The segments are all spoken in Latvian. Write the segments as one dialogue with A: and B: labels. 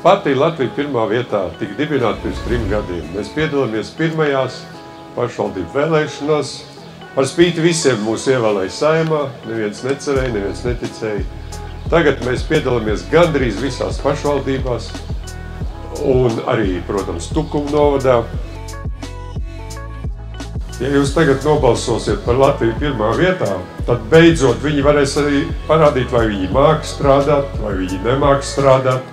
A: Partija Latvija pirmā vietā tika dibināta pirms 3 gadiem. Mēs piedalāmies pirmajās pašvaldību vēlēšanās. Par spīti visiem mūs ievēlēja Saeimā, neviens necerēja, neviens neticēja. Tagad mēs piedalāmies gandrīz visās pašvaldībās un arī, protams, Tukuma novadā. Ja jūs tagad nobalsosiet par Latviju pirmā vietā, tad beidzot viņi varēs arī parādīt, vai viņi māk strādāt, vai viņi nemāk strādāt.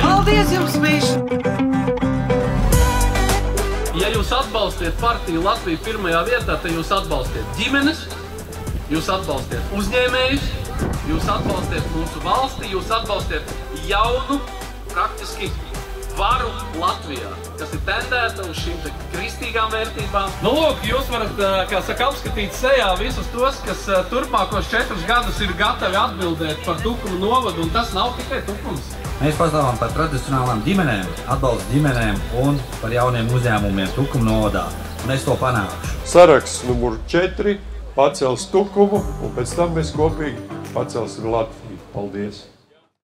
B: Paldies jums, Miši!
C: Ja jūs atbalstiet partiju Latviju pirmajā vietā, tad jūs atbalstiet ģimenes, jūs atbalstiet uzņēmējus, jūs atbalstiet mūsu valsti, jūs atbalstiet jaunu, praktiski varu Latvijā, kas ir tendēta uz šīm kristīgām vērtībām. Nu, lūk, jūs varat, kā saka, apskatīt sejā visus tos, kas turpmākos 4 gadus ir gatavi atbildēt par Tukuma novadu, un tas nav tikai Tukums.
D: Mēs pastāvam par tradicionālām ģimenēm, atbalstu ģimenēm un par jauniem uzņēmumiem Tukuma novadā, un es to panākšu.
A: Saraksts numur 4 pacels Tukumu, un pēc tam mēs kopīgi pacelsim Latviju. Paldies!